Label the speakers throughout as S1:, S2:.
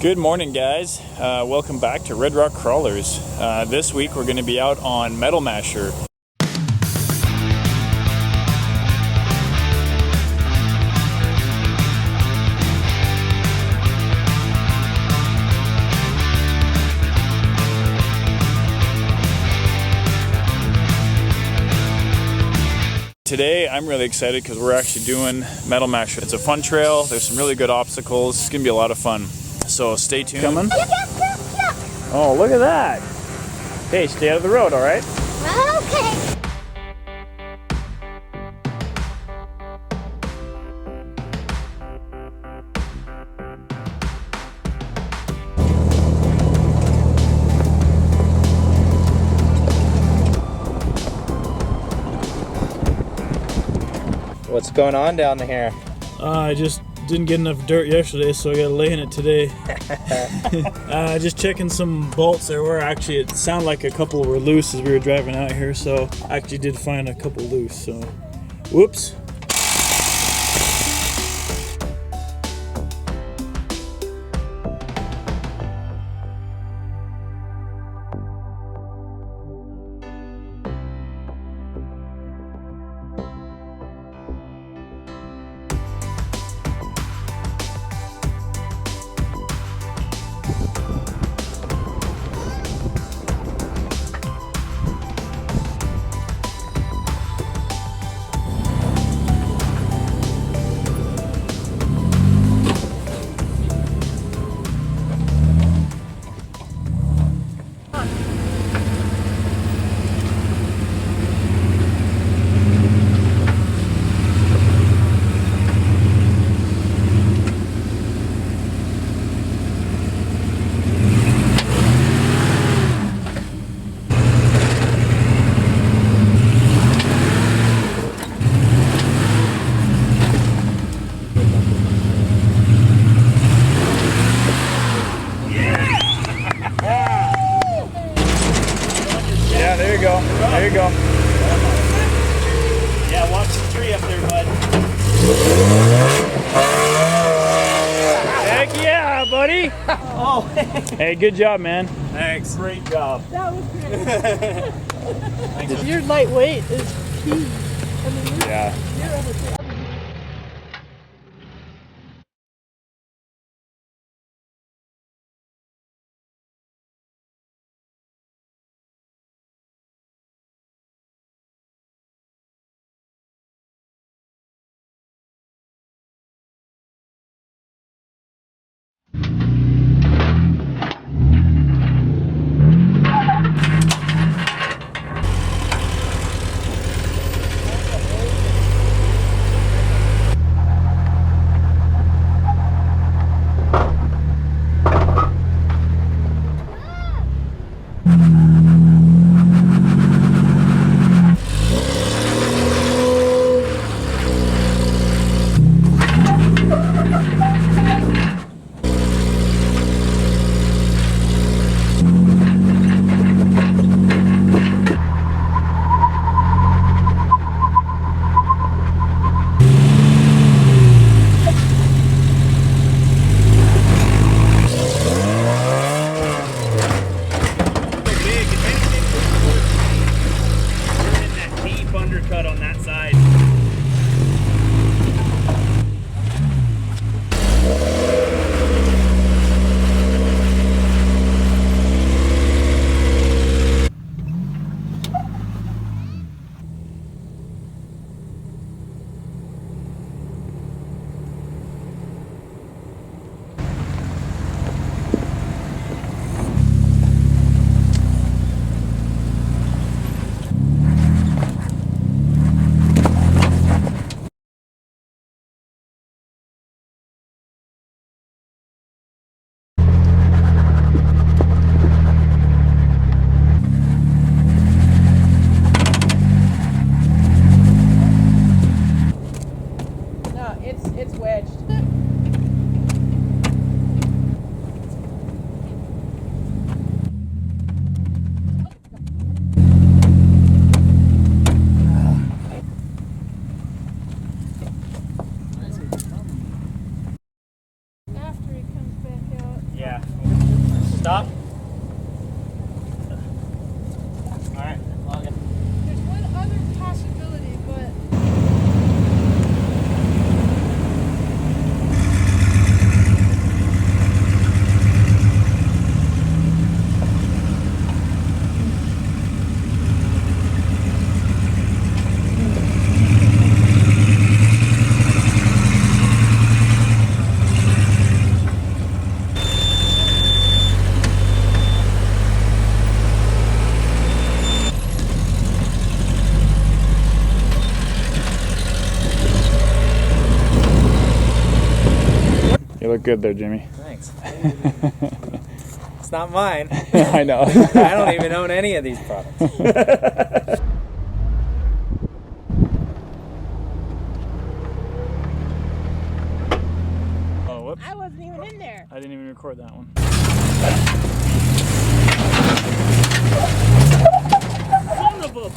S1: Good morning, guys. Welcome back to Red Rock Crawlers. This week we're going to be out on Metal Masher. Today I'm really excited because we're actually doing Metal Masher. It's a fun trail. There's some really good obstacles. It's going to be a lot of fun. So stay tuned. Coming? Oh, look at that. Hey, stay out of the road, all right?
S2: Okay.
S3: What's going on down here?
S4: I just didn't get enough dirt yesterday, so I got to lay in it today. Just checking some bolts. There were actually, it sounded like a couple were loose as we were driving out here, so I actually did find a couple loose, so whoops.
S1: Yeah, there you go. There you go.
S4: Yeah, watch the tree up there, bud.
S1: Heck yeah, buddy.
S4: Oh,
S1: Hey, good job, man.
S4: thanks. Great job.
S5: That was great. Your lightweight is key. I mean,
S1: Yeah.
S5: you're over there.
S3: Yeah. Stop. Alright, log it.
S5: There's one other possibility, but
S1: You look good there, Jimmy.
S3: Thanks. It's not mine.
S1: I know.
S3: I don't even own any of these products.
S1: Oh, whoops.
S5: I wasn't even in there.
S1: I didn't even record that one.
S5: Son of a...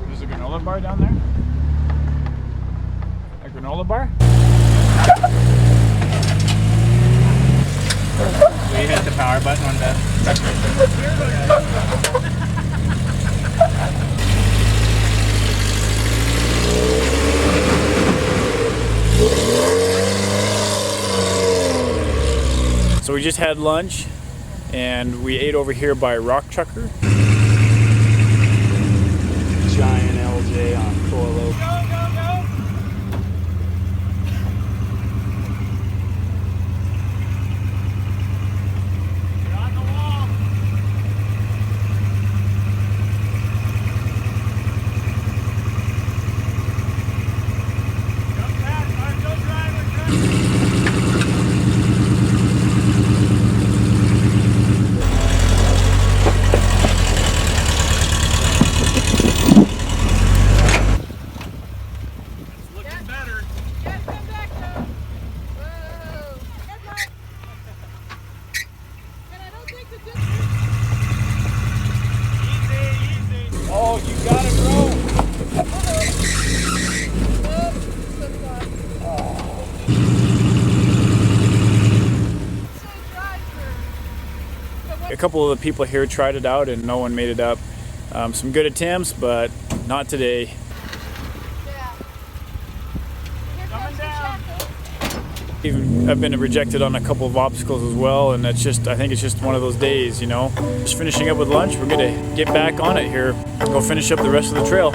S1: There's a granola bar down there? A granola bar?
S3: We hit the power button on the
S1: So we just had lunch and we ate over here by Rock Chucker. Giant LJ on Coilo.
S5: Yes, come back, though. Whoa. Headlight. And I don't think the good...
S1: Oh, you got it, bro! A couple of the people here tried it out and no one made it up. Some good attempts, but not today. I've been rejected on a couple of obstacles as well, and that's just, I think it's just one of those days, you know. Just finishing up with lunch, we're gonna get back on it here, go finish up the rest of the trail.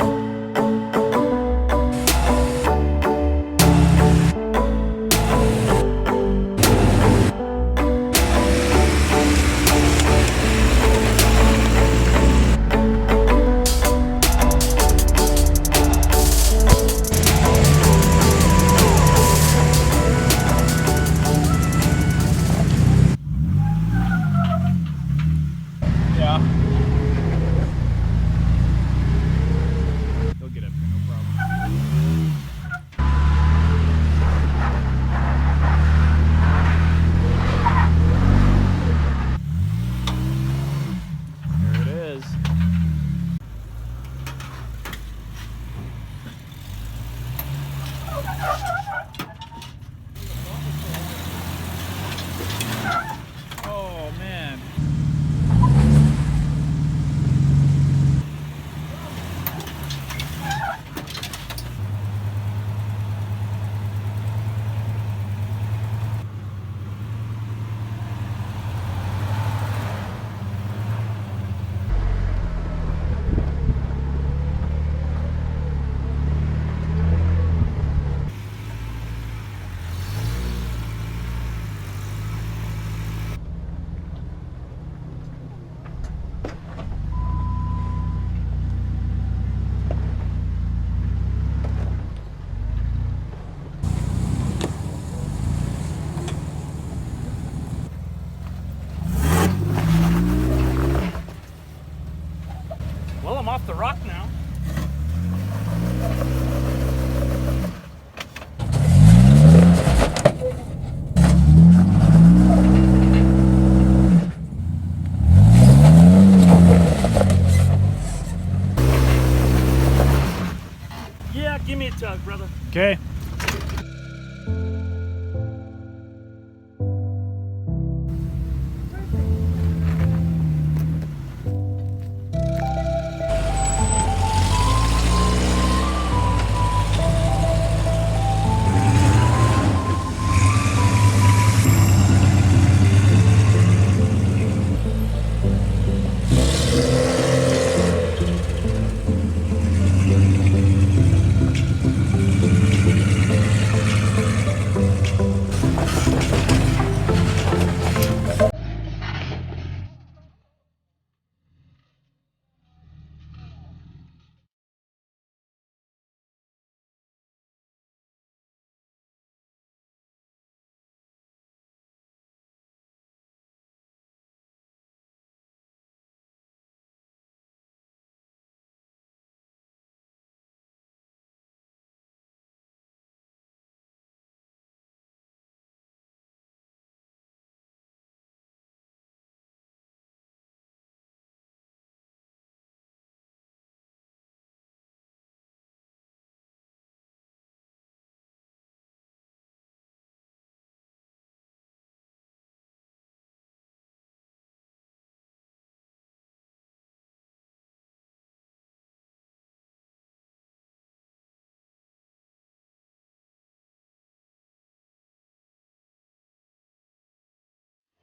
S1: Oh man.
S3: Well, I'm off the rock now.
S4: Okay.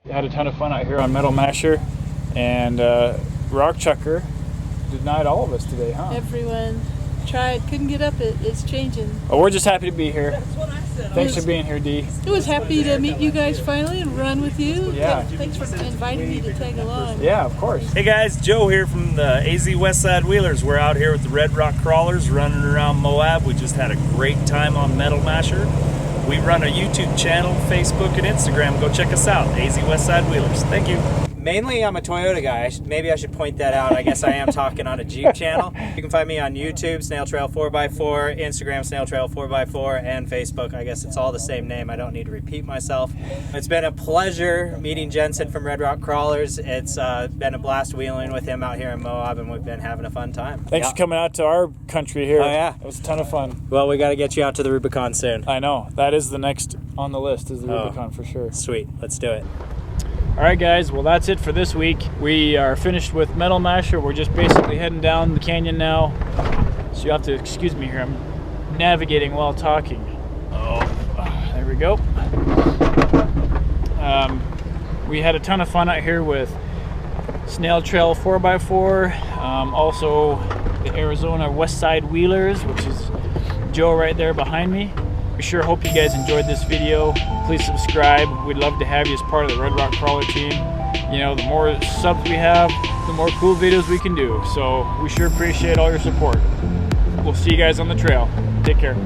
S4: Had a ton of fun out here on Metal Masher, and Rock Chucker denied all of us today, huh?
S5: Everyone tried, couldn't get up it. It's changing.
S1: Oh, we're just happy to be here. Thanks for being here, Dee.
S5: It was happy to meet you guys finally and run with you.
S1: Yeah.
S5: Thanks for inviting me to tag along.
S1: Yeah, of course.
S2: Hey guys, Joe here from the AZ Westside Wheelers. We're out here with the Red Rock Crawlers running around Moab. We just had a great time on Metal Masher. We run a YouTube channel, Facebook, and Instagram. Go check us out, AZ Westside Wheelers. Thank you.
S3: Mainly, I'm a Toyota guy. Maybe I should point that out. I guess I am talking on a Jeep channel. You can find me on YouTube, Snail Trail 4x4, Instagram, Snail Trail 4x4, and Facebook. I guess it's all the same name. I don't need to repeat myself. It's been a pleasure meeting Jensen from Red Rock Crawlers. It's been a blast wheeling with him out here in Moab, and we've been having a fun time.
S1: Thanks for coming out to our country here.
S3: Oh, yeah.
S1: It was a ton of fun.
S3: Well, we got to get you out to the Rubicon soon.
S1: I know. That is the next on the list, is the Rubicon for sure.
S3: Sweet. Let's do it.
S4: All right, guys. Well, that's it for this week. We are finished with Metal Masher. We're just basically heading down the canyon now. So you have to excuse me here. I'm navigating while talking. Oh, there we go. We had a ton of fun out here with Snail Trail 4x4. Also the Arizona Westside Wheelers, which is Joe right there behind me. We sure hope you guys enjoyed this video. Please subscribe. We'd love to have you as part of the Red Rock Crawler team. You know, the more subs we have, the more cool videos we can do. So we sure appreciate all your support. We'll see you guys on the trail. Take care.